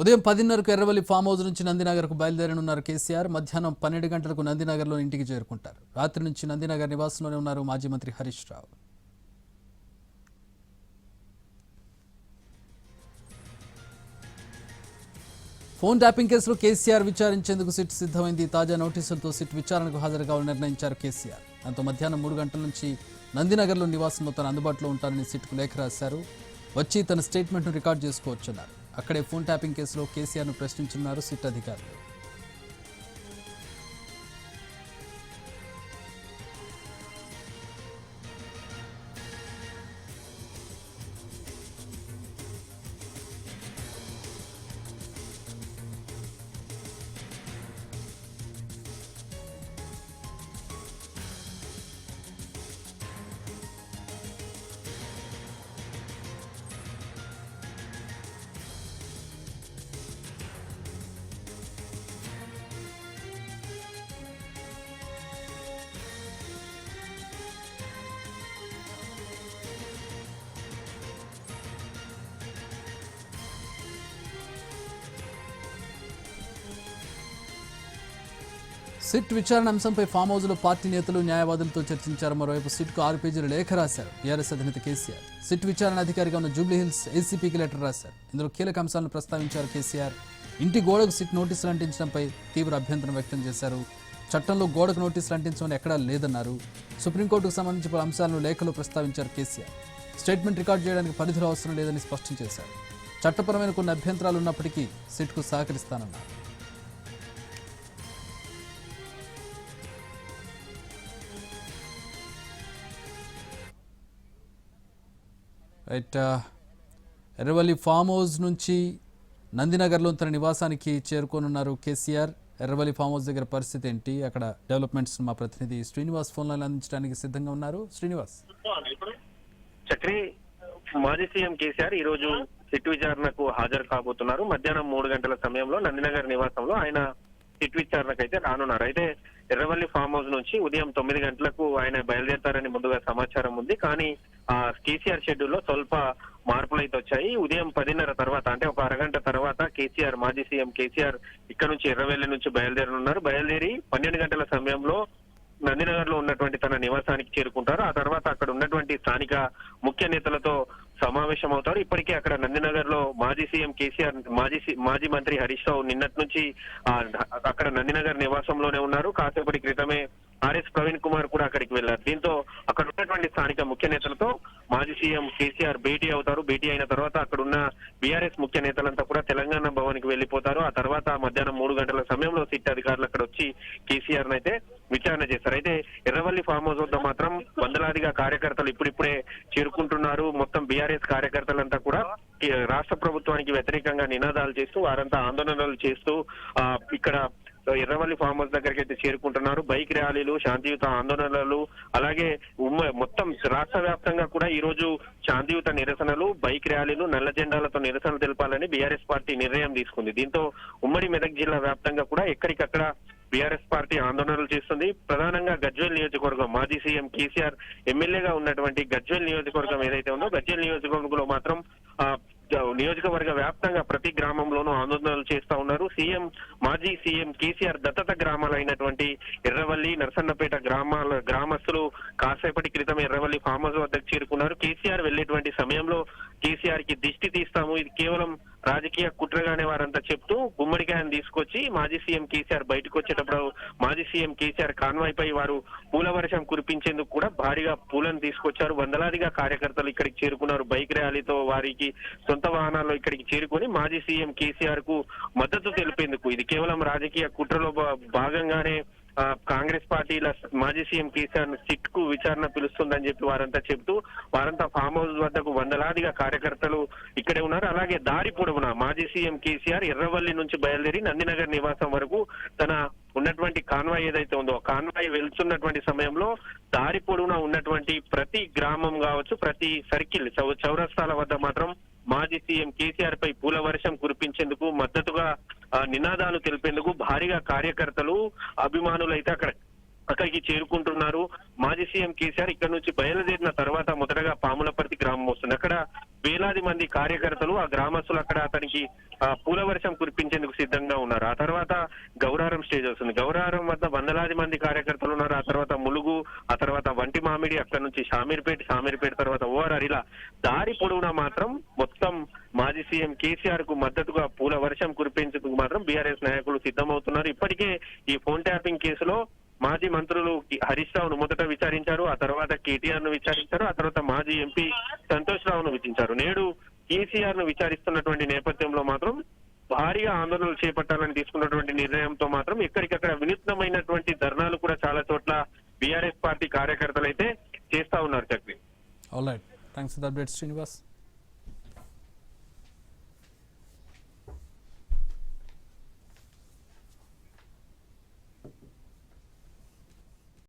ఉదయం 10:30కు Erravalli farm house నుంచి నందినగర్కు బయలుదేరనున్నారు కేసీఆర్. మధ్యాహ్నం 12 గంటలకు నందినగర్లో ఇంటికి చేరుకుంటారు. రాత్రి నుంచి నందినగర్ నివాసంలోనే ఉన్నారు మాజీ మంత్రి హరీష్ రావు. ఫోన్ ట్యాపింగ్ కేసులో కేసీఆర్ విచారించేందుకు సిట్ సిద్ధమైంది. తాజా నోటీసులతో సిట్ విచారణకు హాజరు కావాలని నిర్ణయించారు కేసీఆర్. దాంతో మధ్యాహ్నం 3 గంటల నుంచి నందినగర్లో నివాసంలో తన అందుబాటులో ఉంటారని సిట్కు లేఖ రాశారు. వచ్చి తన స్టేట్మెంట్ను రికార్డు చేసుకోవచ్చన్నారు. అక్కడే ఫోన్ ట్యాపింగ్ కేసులో కేసీఆర్ను ప్రశ్నించనున్నారు సిట్ అధికారులు. సిట్ విచారణ అంశంపై ఫామ్ హౌస్లో పార్టీ నేతలు న్యాయవాదులతో చర్చించారు. మరోవైపు సిట్కు 6 పేజీల లేఖ రాశారు టీఆర్ఎస్ అధినేత కేసీఆర్. సిట్ విచారణ అధికారిగా ఉన్న జూబ్లీహిల్స్ ఏసీపీకి లెటర్ రాశారు. ఇందులో కీలక అంశాలను ప్రస్తావించారు కేసీఆర్. ఇంటి గోడకు సిట్ నోటీసులు అంటించడంపై తీవ్ర అభ్యంతరం వ్యక్తం చేశారు. చట్టంలో గోడకు నోటీసులు అంటించమని ఎక్కడా లేదన్నారు. సుప్రీంకోర్టుకు సంబంధించిన పలు అంశాలను లేఖలో ప్రస్తావించారు కేసీఆర్. స్టేట్మెంట్ రికార్డు చేయడానికి పరిధిలో అవసరం లేదని స్పష్టం చేశారు. చట్టపరమైన కొన్ని అభ్యంతరాలు ఉన్నప్పటికీ సిట్కు సహకరిస్తానన్నారు. రైట్, ఎర్రవల్లి ఫామ్ హౌస్ నుంచి నందినగర్లో తన నివాసానికి చేరుకోనున్నారు కేసీఆర్. ఎర్రవల్లి ఫామ్ హౌస్ దగ్గర పరిస్థితి ఏంటి, అక్కడ డెవలప్మెంట్స్ మా ప్రతినిధి శ్రీనివాస్ ఫోన్ లైన్ అందించడానికి సిద్ధంగా ఉన్నారు. శ్రీనివాస్. చక్రి, మాజీ సీఎం కేసీఆర్ ఈ రోజు సిట్ విచారణకు హాజరు కాబోతున్నారు. మధ్యాహ్నం 3 గంటల సమయంలో నందినగర్ నివాసంలో ఆయన సిట్ విచారణకు అయితే రానున్నారు. అయితే ఎర్రవల్లి ఫామ్ హౌస్ నుంచి ఉదయం 9 గంటలకు ఆయన బయలుదేరతారని ముందుగా సమాచారం ఉంది. కానీ ఆ కేసీఆర్ షెడ్యూల్ లో స్వల్ప మార్పులు అయితే వచ్చాయి. ఉదయం 10:30 తర్వాత, అంటే ఒక అరగంట తర్వాత కేసీఆర్, మాజీ సీఎం కేసీఆర్ ఇక్కడ నుంచి ఎర్రవల్లి నుంచి బయలుదేరనున్నారు. బయలుదేరి 12 గంటల సమయంలో నందినగర్ లో ఉన్నటువంటి తన నివాసానికి చేరుకుంటారు. ఆ తర్వాత అక్కడ ఉన్నటువంటి స్థానిక ముఖ్య నేతలతో సమావేశం అవుతారు. ఇప్పటికే అక్కడ నందినగర్ లో మాజీ సీఎం కేసీఆర్, మాజీ మంత్రి హరీష్ రావు నిన్నటి నుంచి అక్కడ నందినగర్ నివాసంలోనే ఉన్నారు. కాసేపటి క్రితమే ఆర్ఎస్ ప్రవీణ్ కుమార్ కూడా అక్కడికి వెళ్లారు. దీంతో అక్కడ ఉన్నటువంటి స్థానిక ముఖ్య నేతలతో మాజీ సీఎం కేసీఆర్ భేటీ అవుతారు. భేటీ అయిన తర్వాత అక్కడ ఉన్న బీఆర్ఎస్ ముఖ్య నేతలంతా కూడా తెలంగాణ భవన్ కి వెళ్లిపోతారు. ఆ తర్వాత మధ్యాహ్నం 3 గంటల సమయంలో సిట్ అధికారులు అక్కడ వచ్చి కేసీఆర్ అయితే విచారణ చేస్తారు. అయితే ఎర్రవల్లి ఫామ్ హౌస్ వద్ద మాత్రం వందలాదిగా కార్యకర్తలు ఇప్పుడిప్పుడే చేరుకుంటున్నారు. మొత్తం బీఆర్ఎస్ కార్యకర్తలంతా కూడా రాష్ట్ర ప్రభుత్వానికి వ్యతిరేకంగా నినాదాలు చేస్తూ, వారంతా ఆందోళనలు చేస్తూ ఇక్కడ ఎర్రవల్లి ఫామ్ హౌస్ దగ్గరికి అయితే చేరుకుంటున్నారు. బైక్ ర్యాలీలు, శాంతియుత ఆందోళనలు, అలాగే మొత్తం రాష్ట్ర వ్యాప్తంగా కూడా ఈ రోజు శాంతియుత నిరసనలు, బైక్ ర్యాలీలు, నల్ల జెండాలతో నిరసనలు తెలపాలని బీఆర్ఎస్ పార్టీ నిర్ణయం తీసుకుంది. దీంతో ఉమ్మడి మెదక్ జిల్లా వ్యాప్తంగా కూడా ఎక్కడికక్కడ బీఆర్ఎస్ పార్టీ ఆందోళనలు చేస్తుంది. ప్రధానంగా గజ్వేల్ నియోజకవర్గం, మాజీ సీఎం కేసీఆర్ ఎమ్మెల్యేగా ఉన్నటువంటి గజ్వేల్ నియోజకవర్గం ఏదైతే ఉందో, గజ్వేల్ నియోజకవర్గంలో మాత్రం నియోజకవర్గ వ్యాప్తంగా ప్రతి గ్రామంలోనూ ఆందోళనలు చేస్తా ఉన్నారు. మాజీ సీఎం కేసీఆర్ దత్తత గ్రామాలైనటువంటి ఎర్రవల్లి, నర్సన్నపేట గ్రామస్తులు కాసేపటి క్రితం ఎర్రవల్లి ఫామ్ హౌస్ వద్దకు చేరుకున్నారు. కేసీఆర్ వెళ్లేటువంటి సమయంలో కేసీఆర్ కి దిష్టి తీస్తాము, ఇది కేవలం రాజకీయ కుట్రగానే వారంతా చెప్తూ గుమ్మడికాయను తీసుకొచ్చి మాజీ సీఎం కేసీఆర్ బయటకు వచ్చేటప్పుడు మాజీ సీఎం కేసీఆర్ కాన్వాయ్ పై వారు పూల వర్షం కురిపించేందుకు కూడా భారీగా పూలను తీసుకొచ్చారు. వందలాదిగా కార్యకర్తలు ఇక్కడికి చేరుకున్నారు. బైక్ ర్యాలీతో వారికి సొంత వాహనాల్లో ఇక్కడికి చేరుకొని మాజీ సీఎం కేసీఆర్ కు మద్దతు తెలిపేందుకు, ఇది కేవలం రాజకీయ కుట్రలో భాగంగానే కాంగ్రెస్ పార్టీల మాజీ సీఎం కేసీఆర్ సిట్ కు విచారణ పిలుస్తుందని చెప్పి వారంతా చెబుతూ, వారంతా ఫామ్ హౌస్ వద్దకు వందలాదిగా కార్యకర్తలు ఇక్కడే ఉన్నారు. అలాగే దారి పొడవునా మాజీ సీఎం కేసీఆర్ ఎర్రవల్లి నుంచి బయలుదేరి నందినగర్ నివాసం వరకు తన ఉన్నటువంటి కాన్వాయ్ ఏదైతే ఉందో, కాన్వాయ్ వెళ్తున్నటువంటి సమయంలో దారి పొడవునా ఉన్నటువంటి ప్రతి గ్రామం కావచ్చు, ప్రతి సర్కిల్, చౌరస్తాల వద్ద మాత్రం మాజీ సీఎం కేసీఆర్ పై పూల వర్షం కురిపించేందుకు, మద్దతుగా నినాదాలు తెలిపేందుకు భారీగా కార్యకర్తలు, అభిమానులు అయితే అక్కడ అక్కడికి చేరుకుంటున్నారు. మాజీ సీఎం కేసీఆర్ ఇక్కడ నుంచి బయలుదేరిన తర్వాత మొదటగా పాములపర్తి గ్రామం వస్తుంది. అక్కడ వేలాది మంది కార్యకర్తలు, ఆ గ్రామస్తులు అక్కడ అతనికి పూల వర్షం కురిపించేందుకు సిద్ధంగా ఉన్నారు. ఆ తర్వాత గౌరారం స్టేజ్ వస్తుంది. గౌరారం వద్ద వందలాది మంది కార్యకర్తలు ఉన్నారు. ఆ తర్వాత ములుగు, ఆ తర్వాత వంటి మామిడి, అక్కడ నుంచి షామీర్పేట తర్వాత ఓఆర్ఆర్, ఇలా దారి పొడవునా మాత్రం మొత్తం మాజీ సీఎం కేసీఆర్ కు మద్దతుగా పూల వర్షం కురిపించేందుకు మాత్రం బీఆర్ఎస్ నాయకులు సిద్ధమవుతున్నారు. ఇప్పటికే ఈ ఫోన్ ట్యాపింగ్ కేసులో మాజీ మంత్రులు హరీష్ రావును మొదట విచారించారు, ఆ తర్వాత కేటీఆర్ ను విచారించారు, ఆ తర్వాత మాజీ ఎంపీ సంతోష్ రావును విచారించారు. నేడు కేసీఆర్ ను విచారిస్తున్నటువంటి నేపథ్యంలో మాత్రం భారీగా ఆందోళనలు చేపట్టాలని తీసుకున్నటువంటి నిర్ణయంతో మాత్రం ఎక్కడికక్కడ వినూత్నమైనటువంటి ధర్నాలు కూడా చాలా చోట్ల బీఆర్ఎస్ పార్టీ కార్యకర్తలు అయితే చేస్తా ఉన్నారు. Chakri. All right, thanks for the update Srinivas.